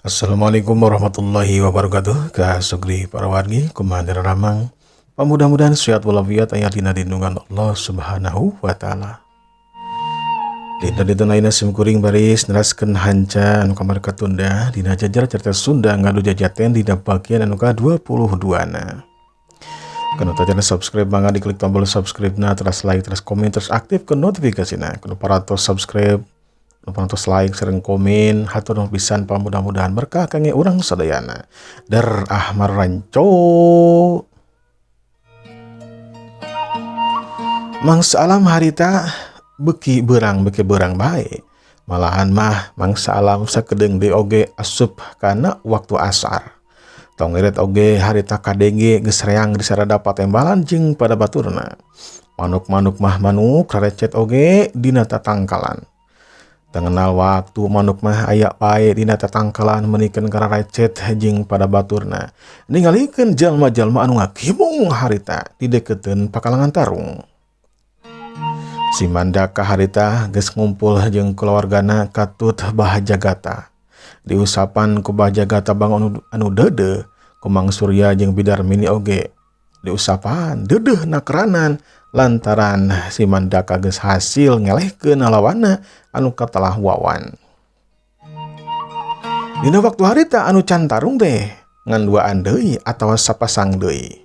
Assalamualaikum warahmatullahi wabarakatuh. Kasugri para wargi kumandir ramang. Mudah-mudahan sehat walafiat ayat dina lindungan Allah Subhanahu wa taala. Dina ditunaina sim kuring baris neraskeun hanca anu kamar katunda dina jajar cerita Sunda ngadu jajaten dina bagian anu ka-22 na. Kana tadi subscribe mangga diklik tombol subscribe-na, terus like, terus komen, terus aktif ke notifikasina. Kana paratos subscribe, terus like, sering komen, hatur nuhun pisan mudah-mudahan berkah kangge urang sadayana. Dar Ahmar Ranco. Mangsa alam harita beki berang baik. Malahan mah mangsa alam sakedeung deui oge asup kana waktu asar. Tong irit oge harita kadenge geus reang disarada patembalan jeung pada baturna. Manuk-manuk mah manuk rarecet oge dina tatangkalan. Tengenal waktu manuk mah aya pae dina tatangkalan menikeun kana recet jeung pada baturna. Ningalikeun jalma-jalma anu ngakimung harita di deketeun pakalangan tarung. Si Mandaka harita geus ngumpul jeung keluargana katut Bahajagata. Diusapan ku Bahajagata bang anu dede ku Mang Surya jeung Bidar Mini oge. Diusapan deudeuh nakeranan lantaran si Mandaka geus hasil ngelehkeun lawanna anu katalah wawan. Dina waktu harita anu can tarung teh ngan duaan deui atawa sapasang deui.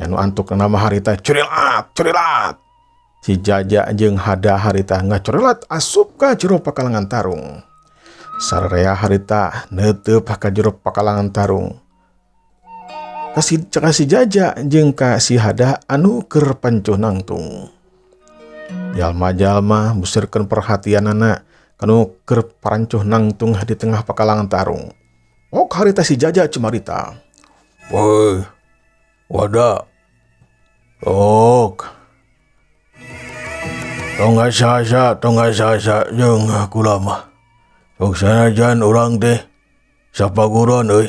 Anu antuk nama harita curilat. Si Jaja jeung Hada harita ngacorelat asup ka jero pakalangan tarung. Sararea harita neuteup ka jero pakalangan tarung. Kasih Jaja jeung ka si Hada anu keur pancuh nangtung. Jalma-jalma musirkeun perhatianana kanu keur parancuh nangtung di tengah pakalangan tarung. Ok harita si Jaja cumarita. Woi, wada. Ok. Tongga sasa jeung kula mah. Sok sanajan urang teh sapaguron euy.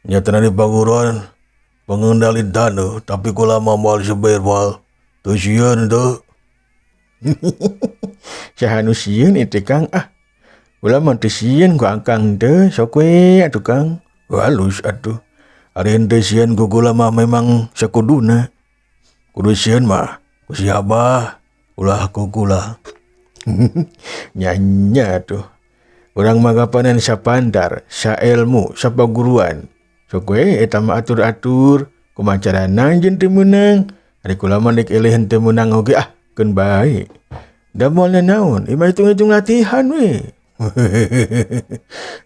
Nyatana di paguron pengendali taneuh tapi kula mah moal seber moal teu sieun teu. Saha nu sieun itu Kang? Kula mah teu sieun ku Akang teu, sok we atuh Kang. Halus atuh. Ari henteu sieun ku kula mah memang sakuduna. Kudu sieun mah ku si Abah. Ulah kukula. Nyanya tuh. Urang magapanan sapandar, sa ilmu, sa paguruan. Sok we eta mah atur-atur kumacarana jeung teu meunang. Ari kula mah nek eleh teu meunang oge keun bae. Da moalna naon? Ima hitung-hitung latihan we.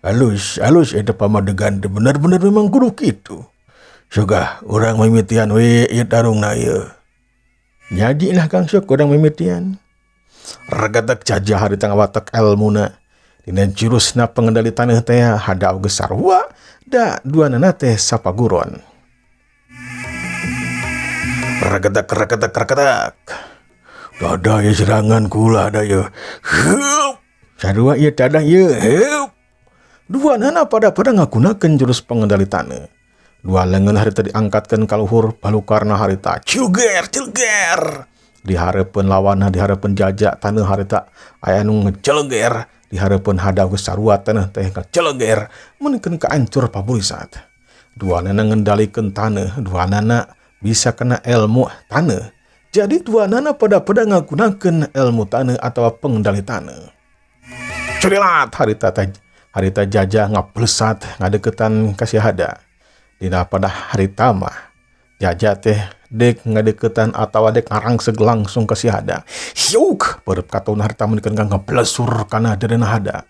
halus eta pamadegan teh bener-bener memang kudu kitu. Sogah urang mimitian we ieu tarungna ieu. Jadi lah Kang sok urang mimitian. Ragadak Jaja harita ngawatek elmuna. Dina jurusna pengendali taneuh teh Hada oge sarua da duanana teh sapaguron. Ragadak. Dadah ya serangan kula da ye. Heup. Sarua ieu dadah ye. Heup. Duanana pada ngagunakeun jurus pengendali taneuh. Dua lengan harita diangkatkan ka luhur balukarna harita cilger di hareupeun lawanna, di hareupeun Jaja taneuh harita aya nu ngeceleger, di hareupeun Hada geus sarua taneuh teh ngeceleger menikeun kaancur paburisat. Duanana ngendalikeun taneuh, duanana bisa kena ilmu taneuh. Jadi duanana pada ngagunakeun ilmu taneuh atawa pengendali taneuh. Curilat harita Jaja ngaplesat ngadeukeutan ka si Hada. Dina pada harita mah Jaja teh dek ngadeukeutan atawa dek ngarangseg langsung ka si Hada. Hiuk beureub kataun harita menikeun ngablesur kana derena Hada.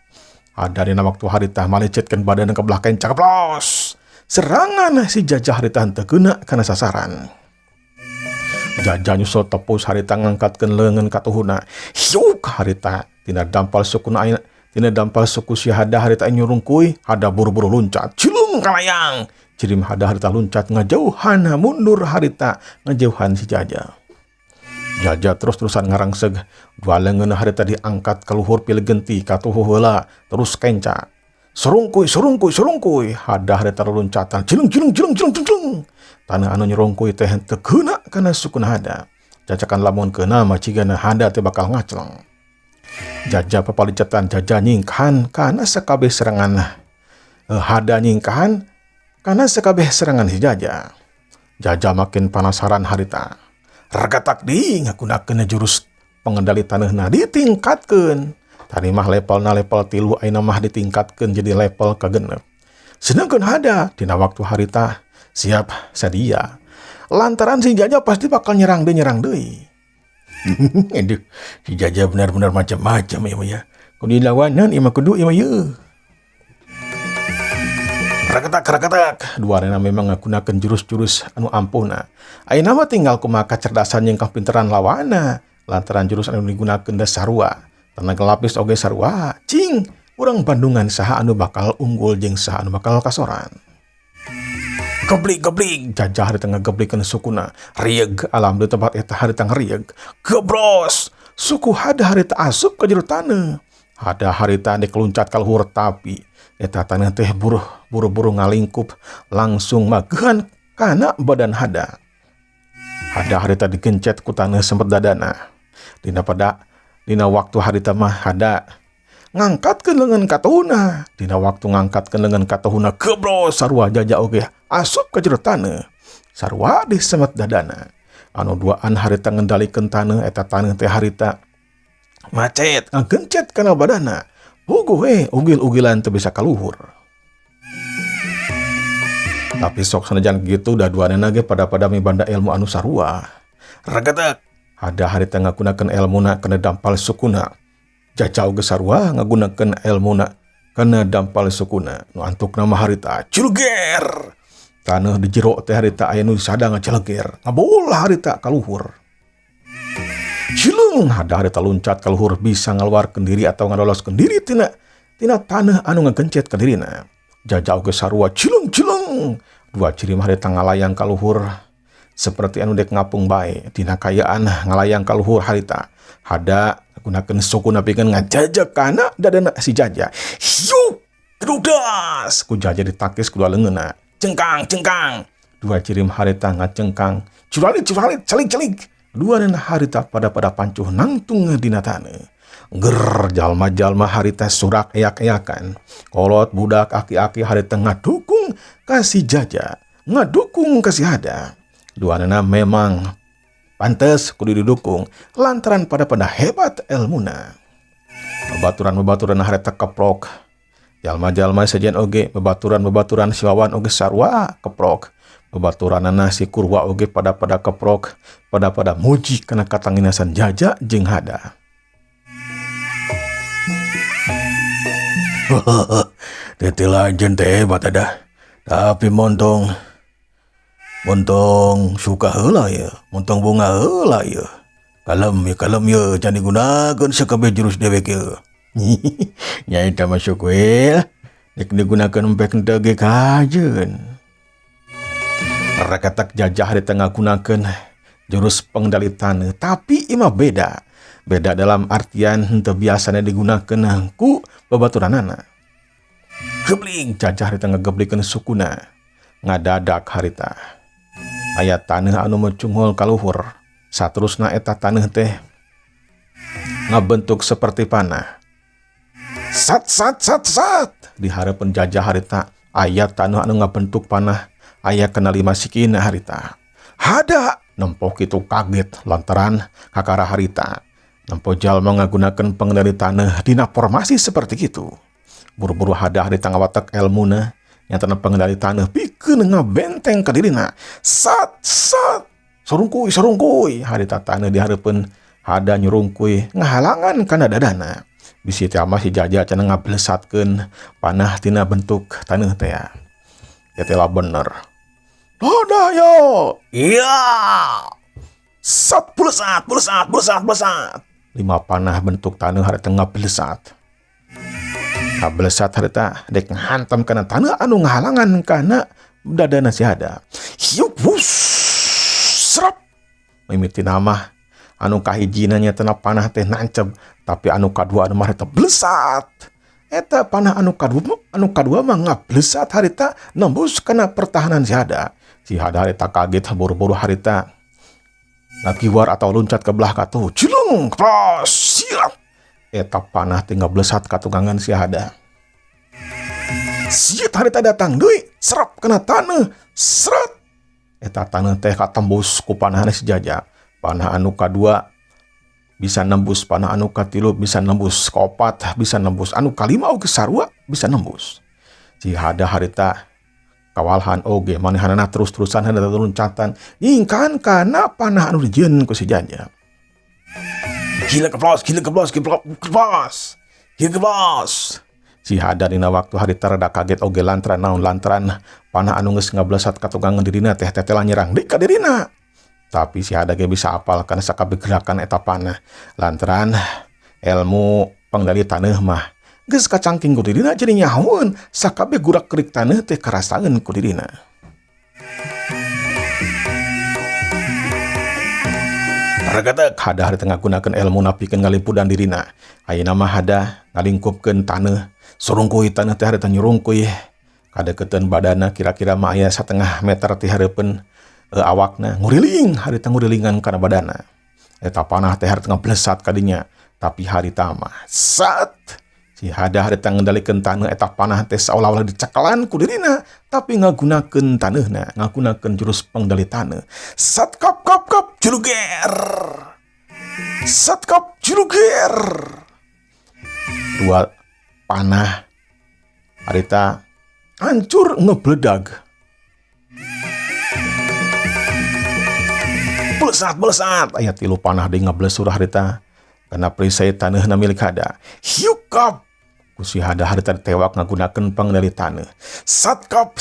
Hada dina waktu harita malecetkeun badanna ka belah kain cakeplos. Serangan si Jaja harita henteu keuna kana sasaran. Jaja nyusul tepus harita ngangkatkeun leungeun ka tuhuna. Hiuk harita tina dampal suku si Hada harita nyurungkuy. Hada buru-buru luncat cilung kalayang. Cirim Hada harita luncat ngajauhan mundur harita ngajauhan si Jaja. Jaja terus-terusan ngarangseg. Dua leungeun harita diangkat ka luhur pilih genti ka tuhuh heula terus kenca. Serungkuy. Hada harita luncatan cilung. Taneuh anu nyerungkuy teh teu keuna kana sukuna Hada. Cacakan lamun keuna mah cigana Hada teh bakal ngacleng. Jaja papalicetan Jaja nyingkan kana sakabeh serangan Hada nyingkahan karena sekabeh serangan si Jaja. Jaja makin penasaran harita. Ragatak di ngagunakeun jurus pengendali tanahna ditingkatkeun. Tadi mah levelna level 3 ayeuna mah ditingkatkeun jadi level kagenep. Sedangkan hada dina waktu harita siap sadia. Lantaran si Jaja pasti bakal nyerang deui. Aduh, si Jaja benar-benar macam-macam ya. Kudu dilawanan ieu mah kudu ieu mah yeuh. Rakatak, duarena memang ngagunakeun jurus-jurus anu ampuna. Ayeuna mah tinggal kumaha kacerdasan jeung kapinteran lawana. Lantaran jurus anu digunakeun da sarua. Tenaga lapis oge sarua. Cing, urang bandungan saha anu bakal unggul jeung saha anu bakal kasoran. Geblik, Jaja harita ngageblikeun sukuna. Rieg alam di tempat eta harita ngarieg. Gebros, suku hada harita asup ka jero taneuh. Hada harita dek luncat ka luhur tapi eta taneuh teh buru-buru ngalingkup langsung magehan kana badan hada. Hada harita digencet ku taneuh sempet dadana. Dina waktu harita mah hada ngangkatkeun leungeun katuhuna. Dina waktu ngangkatkeun leungeun katuhuna gebros sarua Jaja oge asup ka jero taneuh. Sarua disemet dadana. Anu duaan harita ngendalikeun taneuh eta taneuh teh harita macet ngagencet kana badanna. Puguh ugil-ugilan teu bisa kaluhur. Tapi sok sanajan gitu da duanana ge pada mibanda ilmu anu sarua. Ragatak hada harita ngagunakeun elmuna kana dampal sukuna. Jaja oge sarua ngagunakeun elmuna kana dampal sukuna. Nu antukna mah harita cileger. Taneuh di jero teh harita aya nu sada ngaceleger. Ngabolah harita kaluhur. Cilung hada harita luncat ka luhur bisa ngaluarkeun diri atau ngadoloskeun diri tina taneuh anu ngagencet ka dirina. Jaja oge sarua cilung. Dua ciri mah harita ngalayang ka luhur seperti anu dek ngapung bae. Dina kayaan ngalayang ka luhur harita. Hada gunakeun sukuna pikeun ngajajak kana dadana si Jaja. Hiup! Gerudas! Ku Jaja ditakis kudua leungeunna. Cengkang. Dua ciri mah harita ngacengkang. Curalit, celik. Duanana harita pada pancuh nangtung dina taneuh. Ger jalma-jalma harita surak eyak-eyakan. Kolot budak aki-aki harita ngadukung ka si Jaja, ngadukung ka si hada. Duanana memang pantes kudu didukung lantaran pada hebat elmuna. Babaturan harita keprok. Jalma-jalma sajian oge babaturan siwawan oge sarua keprok. Babaturanana si Kurwa oge pada keprok, pada muji kana katanginasan Jaja jeung hada. Tetilajen teh hebat ada. Tapi montong suka heula ya, montong bunga heula ya. Kalem ya, can digunakeun sakabeh jurus dewek ya. Nyai teh masuk we. Nek digunakeun empek henteu ge kajeun. Rakatak Jaja harita ngagunakeun jurus pengendali taneuh, tapi imah beda dalam artian henteu biasana digunakeun ku babaturanana. Gebling Jaja harita ngageblikeun sukuna. Ngadadak harita aya taneuh anu mencunghul ka luhur. Saterusna eta taneuh teh ngabentuk seperti panah. Sat dihareupeun Jaja harita aya taneuh anu ngabentuk panah. Aya kena 5 sikina harita. Hada nempo kitu kaget lantaran kakara harita. Nempo jalma ngagunakeun pengendali taneuh dina formasi seperti kitu. Buru-buru hada harita ngawatek elmuna nyatana pengendali taneuh pikeun ngabenteng ka dirina. Sat sarungkuy harita taneuh dihareupeun hada nyurungkuy ngahalangan kana dadana. Bisi teh mah si Jaja cenah ngablesatkeun panah tina bentuk taneuh teh. Ya teh bener. Hada yo. Iya. Sat bulesat. 5 panah bentuk taneuh harita ngablesat. Ngablesat harita dek ngahantam kana taneuh anu ngahalangan kana dadana si hada. Hiup serap. Mimiti nama anu kahijina nya teu panah teh nancep, tapi anu kadua anu mah harita blesat. Eta panah anu kadua mah ngablesat harita nembus kana pertahanan si hada. Si hada harita kaget buru-buru harita ngakiwar atau luncat ke belah katuh. Cilung, siap. Eta panah tinggal blesat ka tunggangan si hada. Siet harita datang deui, serap kena taneuh, seret. Eta taneuh teh katembus ku panahna si Jaja. Panah anu kadua bisa nembus, panah anu katilu bisa nembus, kaopat bisa nembus, anu kalima oge sarua bisa nembus. Si hada harita kawalhan oge manehanana terus-terusan harita loncatan nyingkan kana panah anu dijieun ku si Jaja. Gila keplos. Si hada dina waktu harita rada kaget oge lantran panah anu geus ngablesat ka tugangan dirina teh tetelan nyerang deui ka dirina. Tapi si hada ge bisa apal kana sakabeh gerakan eta panah. Lantaran ilmu pengendali taneuh mah geus kacangking ku dirina jadi nyahoeun sakabeh gurak-gerik taneuh teh karasaeun ku dirina. Ragatek hada harita ngagunakeun ilmu napikeun ngalimpudan dirina. Ayeuna mah hada ngalingkupkeun taneuh, surungkuy taneuh teh harita nyurungkuy. Kadeukeuteun badanna kira-kira mah aya 1/2 meter ti hareupeun awakna, harita ngurilingan kana badanna. Eta panah teh harita ngablesat ka dinya, tapi harita mah sat. Si hada harita ngendalikeun taneuh eta panah teh seolah-olah dicekelan ku dirina, tapi ngagunakeun taneuhna, ngagunakeun jurus pengendali taneuh. Sat kap juluger. Sat kap juluger. Dua panah harita hancur ngebledag. Belesat aya 3 panah deui ngablesur harita kana perisai taneuhna milik hada. Hiukap ku si hada harita ditewak ngagunakeun pengendali taneuh. Satkap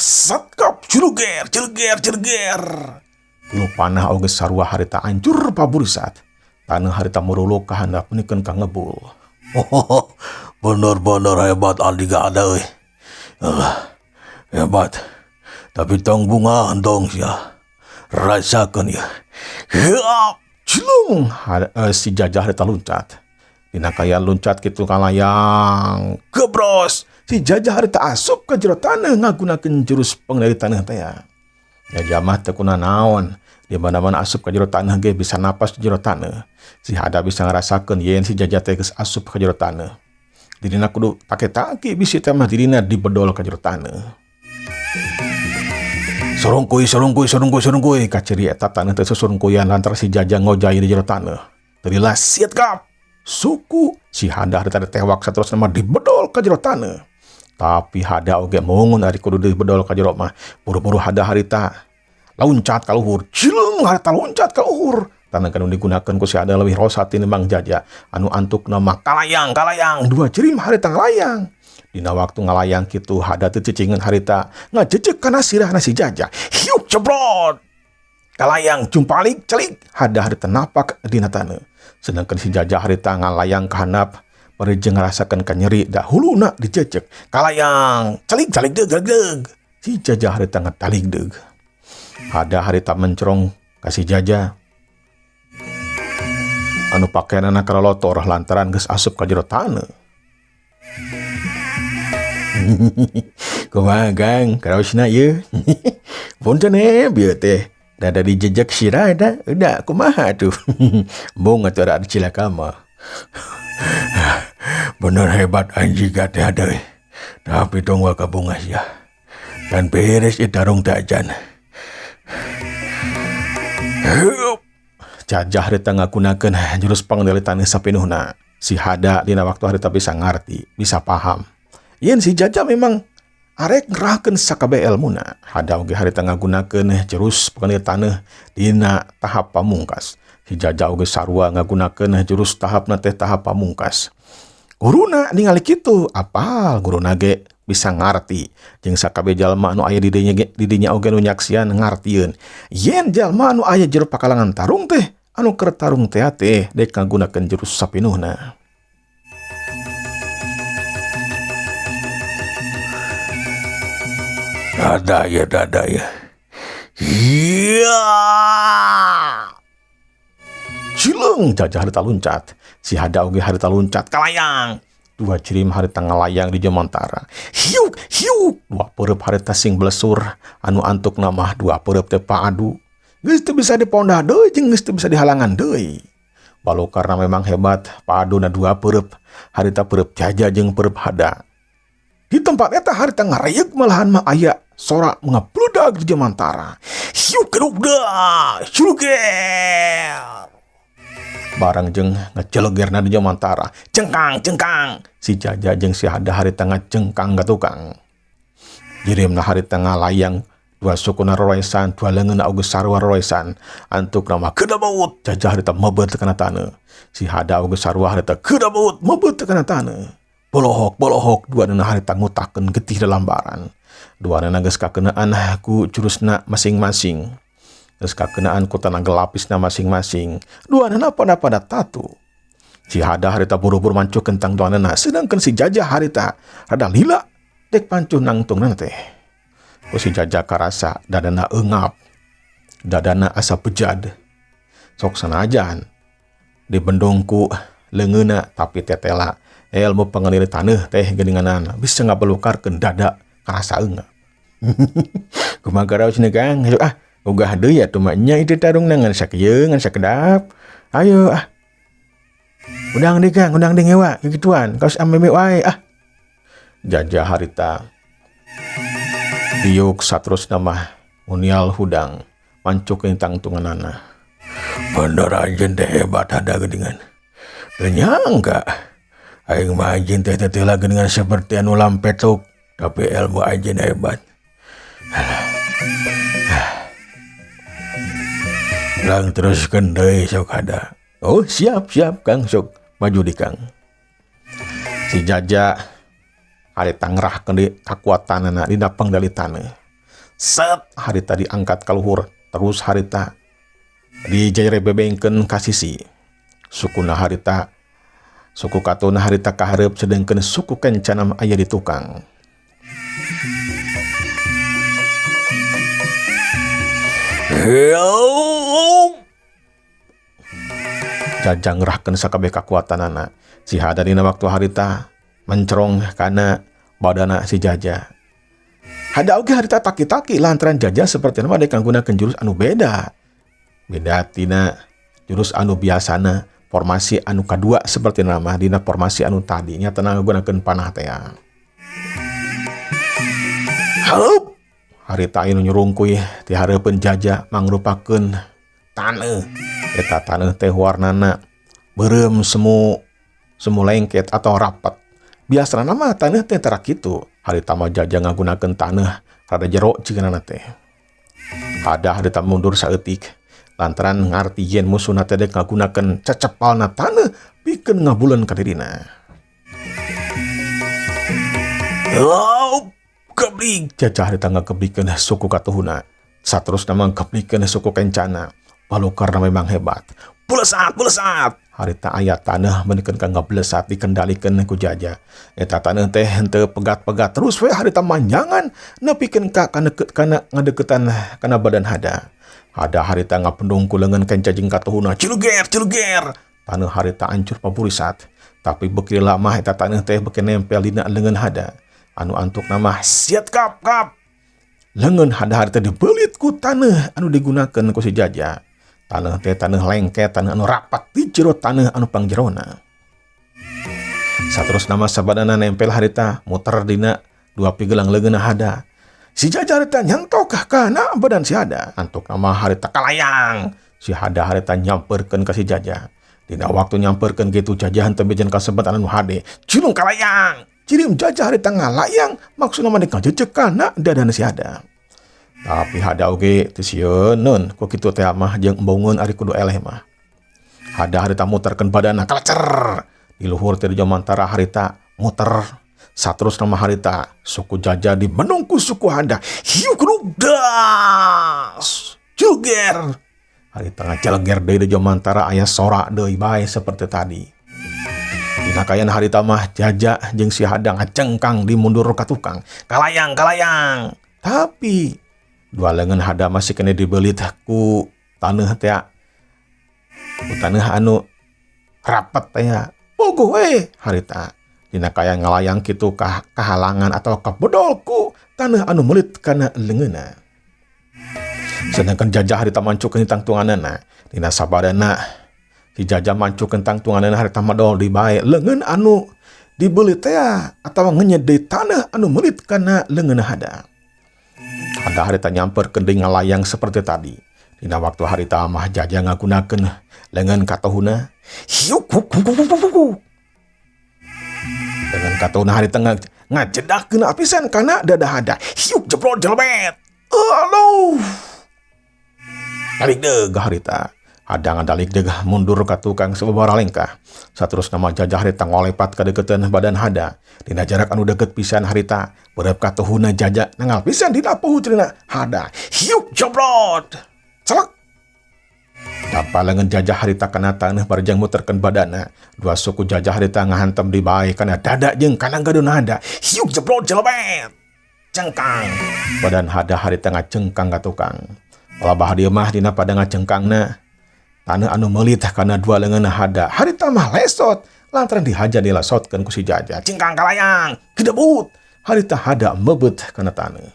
juluger. 3 panah oge sarua harita hancur paburisat. Taneuh harita muruluk ka handap punikeun ka ngebul. Bener-bener hebat Aldiga ada euy. Hebat. Tapi tong bunga dong sia. Rasakeun ya. Cilung si Jaja harita loncat. Dina kaya loncat kitu kalayang gebros. Si Jaja harita asup ka jero taneuh ngagunakeun jurus pengendali taneuh teh ya. Jaja mah teu kuna naon. Di mana-mana asup ka jero taneuh ge bisa napas di jero taneuh. Si hada bisa ngarasakeun yen si Jaja teh geus asup ka jero taneuh. Dina kudu take-take bisi teh mah dirina dibedol ka jero taneuh. Sorongkuy kaciri eta taneuh teh susurungkuyan lantaran si Jaja ngojay di jero taneuh. Terilah siet kap. Suku si hada harita ditewak saterusna mah dibedol ka jero taneuh. Tapi hada oge mungun ari kudu dibedol ka jero mah. Buru-buru hada harita loncat ka luhur. Cilung harita loncat ka luhur. Taneuh anu digunakeun ku si hada leuwih rosa tinimbang Jaja. Anu antukna mah kalayang. 2 cirim harita ngalayang. Dina waktu ngalayang kitu hada teu cicingeun harita ngajejeg kana sirahna si Jaja. Hiuk cebrot. Kalayang jumpalik celik hada harita napak dina taneuh. Sedangkan si Jaja harita ngalayang ka handap pareje ngarasakeun ka nyeri da huluna dijejeg. Kalayang celik deug. Si Jaja harita ngatalig deug. Hada harita mencerong ka si Jaja. Anu pakaianna karalotor lantaran geus asup ka jero taneuh. Kumaha Gang, karaosna ieu? Punten bieu teh dada dijejak sirah da, udah kumaha tuh. Bung atuh ada cilaka mah. Bener hebat anjing teh ada. Tapi tong wa ka bungas ya. Dan beres ieu tarung tajan. Jajah harita ngagunakeun jurus pengendali taneuh sapinuhna. Si hada dina waktu harita bisa ngarti, bisa paham. Yen si Jaja memang arek ngerahkeun sakabeh elmuna. Hada oge harita ngagunakeun jurus pengendali taneuh dina tahap pamungkas. Si Jaja oge sarua ngagunakeun jurus tahapna teh tahap pamungkas. Guruna ningali kitu, apal guruna ge bisa ngarti. Jeung sakabeh jalma anu aya di dinya oge nu nyaksian ngartieun. Yen jalma anu aya jero pakalangan tarung teh anu keur tarung teh dek ngagunakeun jurus sapinuhna. Dada ya. Iya. Cilung Jaja harita loncat. Si hada oge harita loncat kalayang. 2 cirim harita ngalayang di jemontara. Hiuk. 2 peureup harita sing blesur. Anu antuk namah 2 peureup teh paadu. Geus teu bisa dipondah deui jeung geus teu bisa dihalangan deui. Balu karena memang hebat paaduna 2 peureup. Harita peureup Jaja jeung peureup hada. Di tempat eta harita ngarayek malahan mah aya sorak ngapludag di Jamantara. Hiu kerugda, syuger. Barang jeung ngecelegerna di Jamantara. Cengkang, cengkang. Si Jaja jeung si Hada harita ngacengkang ka tukang. Jirimna harita ngalayang dua sukuna roroisan, dua leungeunna oge sarua roroisan. Antuk nama kedabaut. Jaja harita mebet kana taneuh. Si Hada oge sarua harita kedabaut mebet kana taneuh. Bolohok, dua nana harita ngutakeun getih dalambaran. Dua nana geus kakenaan ku jurusna masing-masing. Geus kakenaan ku tanaga lapisna masing-masing. Dua nana pada tatu. Si Hada harita buru-buru mancuh kentang dua nana. Sedangkan si Jaja harita rada lila dek pancuh nangtung nana teh. Ku si Jaja karasa dadana eungap. Dadana asa bejad. Sok sanajan dibendongku leungeunna tapi tetela. Ilmu pengelili taneuh teh geuninganan bisa ngabelukarkeun dada karasa eungap. Kumaha garaos nih Kang? Ugah deui atuh mah nya itu tarungna ngan sakieu ngan sakedap. Ayo Udang deh Kang, udang deh ngewa kikituan. Kaos ameme wae Jaja harita diuk saterusna mah unial hudang mancuk intang tunganana. Bener ajen teh hebat ada geuningan. Teu nyangka aing mah ajen teh tetela dengan seperti anu lampetuk, tapi ilmu ajen hebat. Lang teruskeun deui sok Hada. Oh, siap Kang, sok maju di Kang. Si Jaja harita ngerahkeun di kakuatanana dina pangdalitanna. Set harita diangkat ka luhur, terus harita dijarebebengkeun ka sisi. Sukuna harita suku katuna harita kahareup sedengkeun suku kencana aya di tukang. Jaja ngerahkeun sakabeh kakuatanana. Si Hada dina waktu harita mencerong kana badana si Jaja. Hada oge harita taki-taki lantaran Jaja seperti nama dek nggunakeun jurus anu beda. Beda tina jurus anu biasana. Formasi anu kadua seperti nama dina formasi anu tadinya tenang gunakeun panah teh. Heup harita anu nyurungkuy ti hareupeun Jaja mangrupakeun taneuh. Eta taneuh teh warnana beureum semu lengket atau rapat. Biasana mah taneuh teh tara kitu. Harita mah Jaja ngagunakeun taneuh rada jero cikeunana teh. Ada harita mundur saeutik. Lantaran ngarti yen musuhna teh dek ngagunakeun cecepalna taneuh pikeun ngabuleun ka dirina. Keblik Jaja harita ngakeblikeun suku katuhuna. Saterusna mah ngakeblikeun suku kencana. Palukarna memang hebat. Bulesat harita aya taneuh menikeun ka ngablesat dikendalikeun ku Jaja. Eta taneuh teh henteu pegat-pegat terus we harita manjangan nepikeun ka kana ngadeukeutan kana badan Hada. Hada harita ngapendung ku leungeun kenca jeung katuhuna. Ciluger. Taneuh harita ancur paburisat. Tapi beuki lama eta taneuh teh beuki nempel dina leungeun Hada. Anu antukna mah siat kap. Leungeun Hada harita dibelit ku taneuh anu digunakeun ku si Jaja. Taneuh teh taneuh lengket, taneuh anu rapat di jero taneuh anu pangjerona. Saterusna mah sabadana nempel harita muter dina dua pigelang leungeunna Hada. Si Jaja harita nyantok kana badan si Hada. Antuk nama harita kalayang. Si Hada harita nyamperkeun ka si Jaja. Dina waktu nyamperkeun kitu Jaja henteu bejen kasempatan anu hade. Cilung kalayang. Cirim Jaja harita ngalayang. Maksudna mah dek ngajejeg kana dadana si Hada. Tapi Hada oge teu sieun ku kitu teh mah jeung embungeun ari kudu eleh mah. Hada harita muterkeun badanna kalacer. Di luhur teh di Jamantara harita muter. Saterus nama harita suku Jaja dibendungku suku Hada. Hiu kerugdas juger harita ngaceleger deui di Jamantara aya sorak deui bae seperti tadi. Dina kayan harita mah Jaja jeung si Hada ngacengkang di mundur ka tukang. Kalayang. Tapi dua leungeun Hada masih kena dibelit ku taneuh teh. Ku taneuh anu rapat teh. Bogoh we harita. Dina kaya ngalayang kitu kahalangan atau kabodolku taneuh anu melit kana leungeunna. Sedangkan Jaja harita mancukeun tangtunganana. Dina sabadana si Jaja mancukeun tangtunganana harita madol di bae leungeun anu dibeli teh atau nganyedai tanah anu melit kana leungeun hada. Hada harita nyamperkeun deui ngalayang seperti tadi. Dina waktu harita mah Jaja ngagunakeun leungeun katohuna. Hiuk huk huk huk huk huk. Dengan katohuna harita ngajedahkeun apisan kana dada hada. Hiuk jebrot jelebet. Aduh. Dalik deug harita. Hada ngadalik deug mundur ka tukang sababaraha lengkah. Saterusna mah Jaja harita ngolepat ka deketeun badan hada. Dina jarak anu deket pisan harita, beureup katohuna Jaja nangal pisan dina puhuceuna hada. Hiuk jebrot. Celek. Dapa leungeun Jaja harita kana taneuh barejang muterkeun badanna. Dua suku Jaja harita ngahantem di bae kana dada jeung kana gadun hada. Hiuk jebrot jelebet. Cengkang. Badan hada harita ngacengkang ka tukang. Palabah dieu mah dina pada ngacengkangna taneuh anu meulit kana dua leungeun hada. Harita mah lesot lantaran dihaja dilasotkeun ku si Jaja. Cingkang kalayang, gedebut. Harita hada meubet kana taneuh.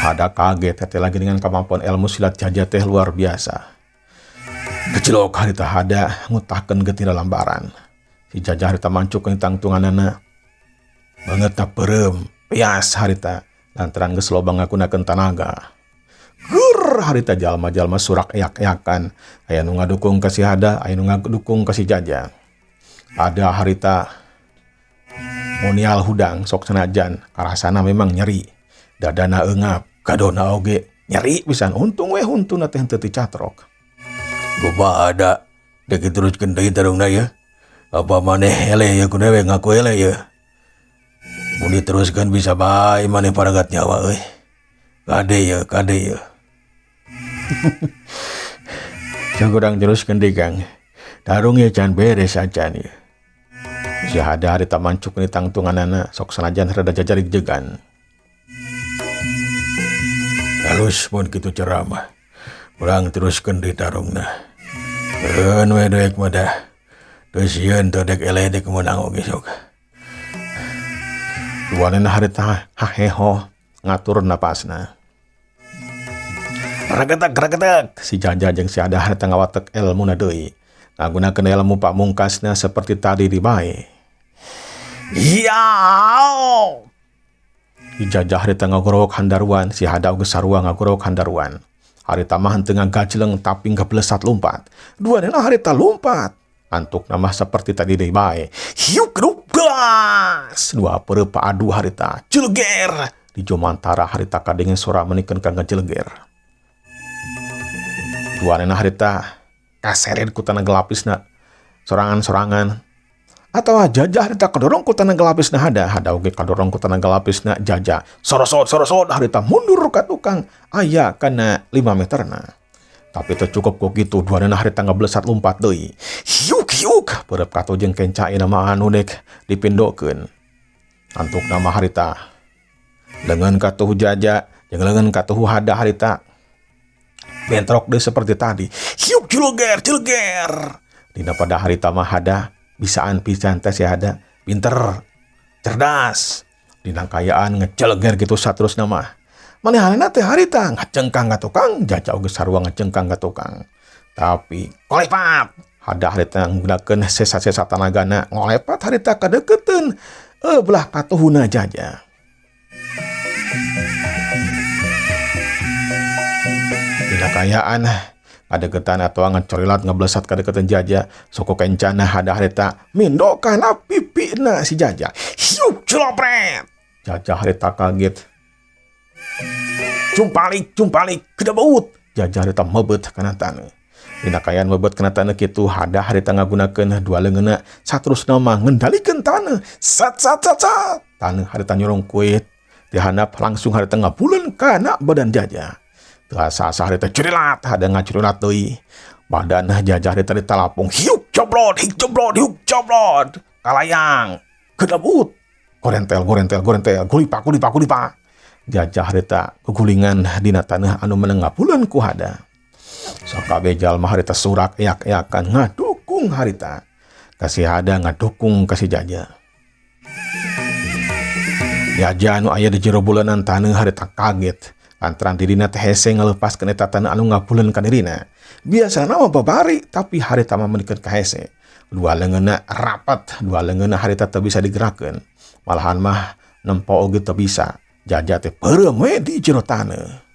Hada kaget teh lagi dengan kemampuan ilmu silat Jaja teh luar biasa. Kecilok harita hada ngutahkeun getih lambaran. Si Jaja harita mancukeun tangtunganana. Bangetna peureum, pias harita lantaran geus loba ngagunakeun tanaga. Gur harita jalma-jalma surak eyak-eyakan. Aya nu ngadukung ka si hada, aya nu ngadukung ka si Jaja. Ada harita monial hudang sok sanajan karasana memang nyeri. Dadana eungap, gadona oge nyeri pisan. Untung we huntuna teh teu catrok. Loba ada dek teruskeun deui tarungna ya. Apa maneh ele ya kunawe ngaku ele ya. Mun diteruskeun bisa bae maneh paragat nyawa euy. Kade ya. Jangkurang teruskeun deui Kang. Tarung ya can beres acan ya. Si hada harita mancuk ni tangtunganana sok sanajan rada jajarig jegan. Halus pun kitu ceramah. Urang teruskeun deui tarungna. Eun we deuk mah dah. Geus sieun teu dek ele dek meunang oge sok. Duanana harita haheho ngatur napasna. Ragetek si Jaja jeung si Hada harita ngawatek elmuna deui. Ngagunakeun ilmu pamungkasna seperti tadi di bae. Yao! Si Jaja harita ngagorowok handaruan, si Hada oge sarua ngagorowok handaruan. Harita mah henteu ngagajleung tapi ngablesat lompat. Duanana harita lompat. Antuk nama seperti tadi di bae. Hiuk gas! Dua peureum paadu harita jeleger. Di jomantara harita kadengen suara menikeun ka ngajeleger. Duanana harita kaseret ku tanaga lapisna sorangan-sorangan. Atau Jaja harita kadorong ku tanaga lapisna Hada oge kadorong ku tanaga lapisna Jaja. Sorosot harita mundur ka tukang aya kana 5 meterna. Tapi teu cukup ku kitu, duanana harita ngablesat lompat deui. Hiuk peureum kato jeung kencaina mah anu dek dipindokeun. Antuk nama harita leungeun katuh Jaja jeung leungeun katuh Hada harita bentrok deui seperti tadi. Hiuk jeleger. Dina pada harita mah Hada bisaan pisan teh si Hada, pinter, cerdas. Dina kayaan ngejeleger gitu saterusna mah. Manehanana teh harita ngacengkang ka tukang, Jaja oge sarua ngacengkang ka tukang. Tapi ngolepat. Hada harita nggunakeun sesa-sesa tanagana ngolepat harita kadeukeuteun belah katuhuna Jaja. Dina kayaan kadeukeutan atau ngacorilat ngablesat kadeukeuteun Jaja, soko kencana Hada harita mindo kana pipina si Jaja. Hiuk jelopret. Jaja harita kaget. Cumpalik, gedebut. Jaja harita meubet kana taneuh. Dina kayaan meubet kana taneuh kitu Hada harita ngagunakeun dua leungeunna saterusna mah ngendalikeun taneuh. Sat. Taneuh harita nyorong kuit. Di handap langsung harita ngabuleun kana badan Jaja. Asa harita curilat, Hada ngacurilat deui. Badan Jaja harita ditalapung. Hiuk jobrot. Kalayang, gedebut. Gorentel, gulipa. Jaja harita kegulingan dina taneuh anu meunang ngabuleun ku Hada. Sok kabeh jalma harita surak eyak-eyakan ngadukung harita. Kasih Hada ngadukung kasih Jaja. Jaja anu aya di jero bulenan taneuh harita kaget. Lantaran dirina teh hese ngalepaskeun eta taneuh anu ngabuleun ka dirina. Biasana mah babari tapi harita mah menikeun ka hese. Dua leungeunna rapat, dua leungeunna harita teu bisa digerakkeun. Malahan mah nempo oge teu bisa. Jajak teh peureum we di jero taneuh.